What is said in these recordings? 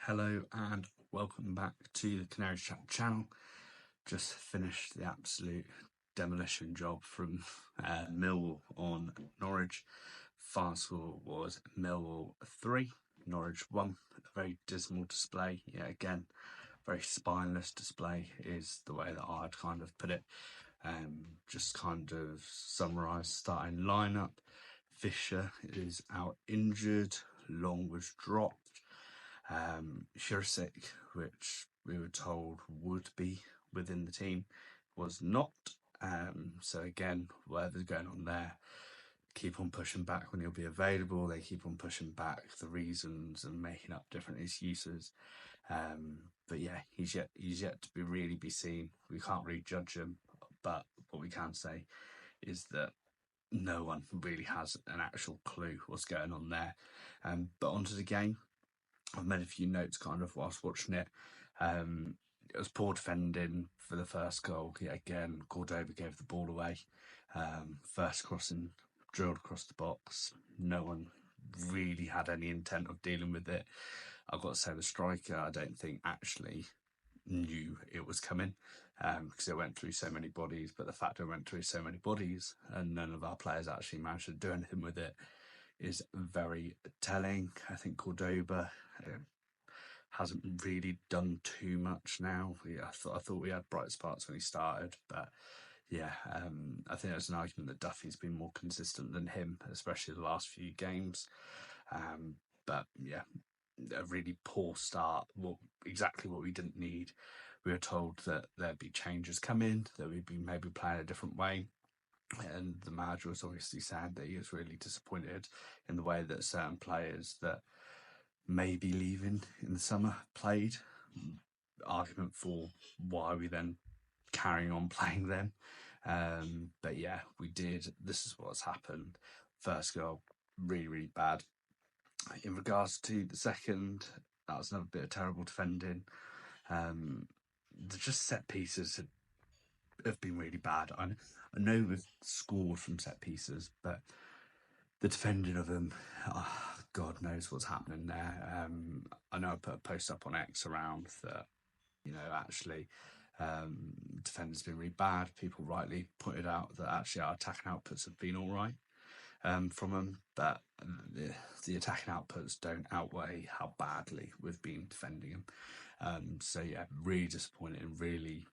Hello and welcome back to the Canary Chat channel. Just finished the absolute demolition job from Millwall on Norwich. Final score was Millwall 3, Norwich 1. A very dismal display. Yeah, again, very spineless display is the way that I'd kind of put it. Just kind of summarise starting lineup. Fisher is out injured. Long was dropped. Jurisic, which we were told would be within the team, was not. So again, whatever's going on there, keep on pushing back when he'll be available. They keep on pushing back the reasons and making up different excuses. But yeah, he's yet to be really be seen. We can't really judge him, but what we can say is that no one really has an actual clue what's going on there. But onto the game. I've made a few notes kind of whilst watching it. It was poor defending for the first goal. Yet again, Cordoba gave the ball away. First crossing drilled across the box. No one really had any intent of dealing with it. I've got to say the striker, I don't think actually knew it was coming because it went through so many bodies. But the fact it went through so many bodies and none of our players actually managed to do anything with it is very telling. I think Cordoba hasn't really done too much now. I thought we had bright spots when he started, but yeah, I think there's an argument that Duffy's been more consistent than him, especially the last few games. But yeah, a really poor start. Exactly what we didn't need. We were told that there'd be changes coming, that we'd be maybe playing a different way. And the manager was obviously saying that he was really disappointed in the way that certain players that may be leaving in the summer played. Argument for why we then carrying on playing them. But yeah, we did. This is what's happened. First goal, really, really bad. In regards to the second, that was another bit of terrible defending. Just set pieces have been really bad. I know we've scored from set pieces, but the defending of them, God knows what's happening there. I know I put a post up on X around that, actually defending's been really bad. People rightly pointed out that actually our attacking outputs have been all right from them, but the attacking outputs don't outweigh how badly we've been defending them. So yeah, really disappointing and really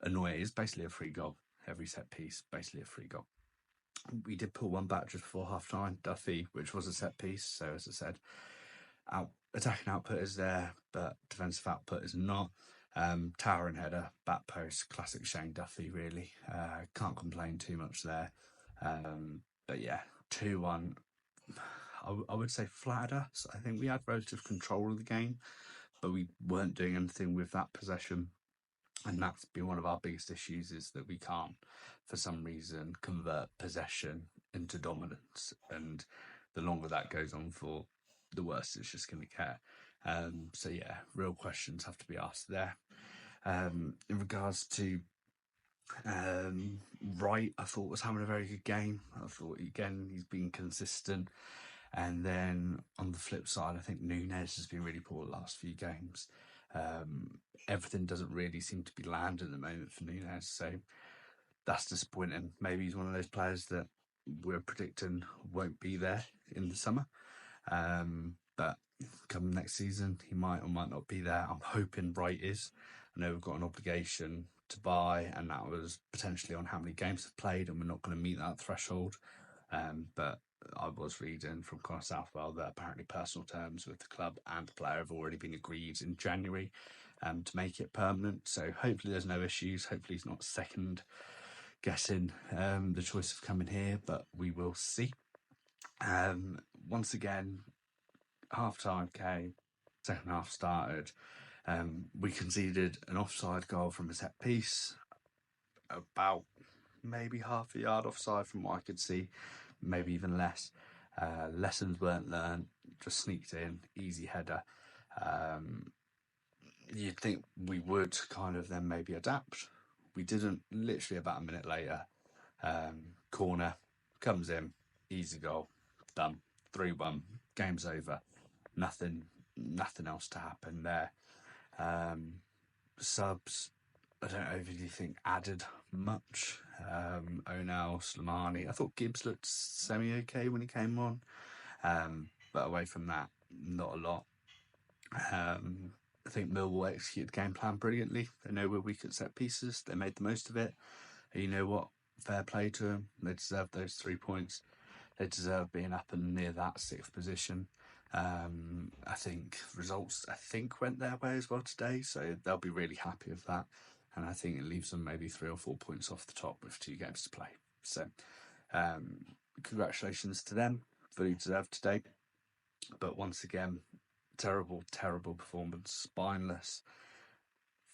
annoying. It's basically a free goal. Every set piece, basically a free goal. We did pull one back just before half time, Duffy, which was a set piece. So as I said, attacking output is there, but defensive output is not. Towering header, back post, classic Shane Duffy, really. Can't complain too much there. But yeah, 2-1. I would say flattered us. I think we had relative control of the game, but we weren't doing anything with that possession. And that's been one of our biggest issues, is that we can't, for some reason, convert possession into dominance. And the longer that goes on for, the worse it's just going to get. So yeah, real questions have to be asked there. In regards to Wright, I thought was having a very good game. I thought, again, he's been consistent. And then on the flip side, I think Nunez has been really poor the last few games. Everything doesn't really seem to be landing at the moment for Nunez, so that's disappointing. Maybe he's one of those players that we're predicting won't be there in the summer. But come next season, he might or might not be there. I'm hoping Wright is. I know we've got an obligation to buy, and that was potentially on how many games have played, and we're not going to meet that threshold. But I was reading from Connor Southwell that apparently personal terms with the club and the player have already been agreed in January to make it permanent. So hopefully there's no issues. Hopefully he's not second guessing the choice of coming here, but we will see. Once again, half-time came, second half started. We conceded an offside goal from a set piece, about maybe half a yard offside from what I could see, maybe even less. Lessons weren't learned, just sneaked in, easy header. You'd think we would kind of then maybe adapt. We didn't. Literally about a minute later, corner comes in, easy goal, done, 3-1, game's over. Nothing nothing else to happen there. Subs, I don't overly think added much. Onel, Slimani, I thought Gibbs looked semi-okay when he came on. But away from that, not a lot. I think Millwall executed the game plan brilliantly. They know we're weak at set pieces. They made the most of it. And you know what? Fair play to them. They deserve those 3 points. They deserve being up and near that 6th position. I think results, went their way as well today. So they'll be really happy with that. And I think it leaves them maybe 3 or 4 points off the top with 2 games to play. So congratulations to them. Fully deserved today. But once again, terrible performance. Spineless.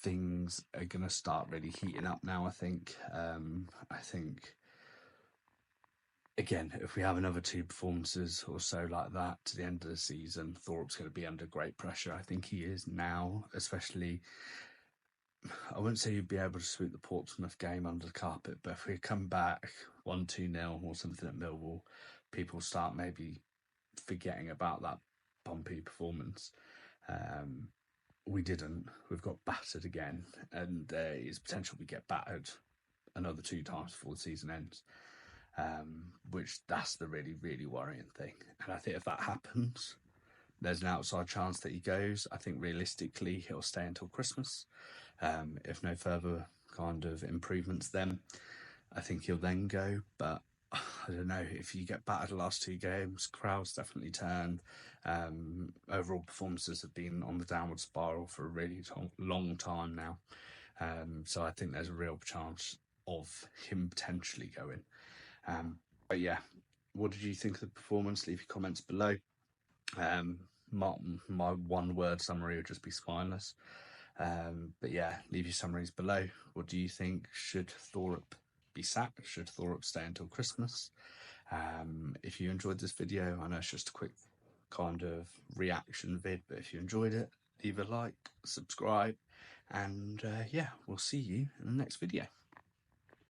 Things are going to start really heating up now, I think. I think, again, if we have another 2 performances or so like that to the end of the season, Thorpe's going to be under great pressure. I think he is now, especially. I wouldn't say you'd be able to sweep the Portsmouth game under the carpet, but if we come back 1-2-0 or something at Millwall, people start maybe forgetting about that bumpy performance. We didn't. We've got battered again, and there is potential we get battered another 2 times before the season ends, which that's the really, really worrying thing. And I think if that happens, there's an outside chance that he goes. I think realistically he'll stay until Christmas. If no further kind of improvements, then I think he'll then go. But I don't know, if you get battered the last 2 games, crowds definitely turned. Overall performances have been on the downward spiral for a really long time now. So I think there's a real chance of him potentially going. But yeah, what did you think of the performance? Leave your comments below. My one-word summary would just be spineless. But yeah, leave your summaries below. What do you think? Should Thorpe be sacked? Should Thorpe stay until Christmas? If you enjoyed this video, I know it's just a quick kind of reaction vid, but if you enjoyed it, leave a like, subscribe, and yeah, we'll see you in the next video.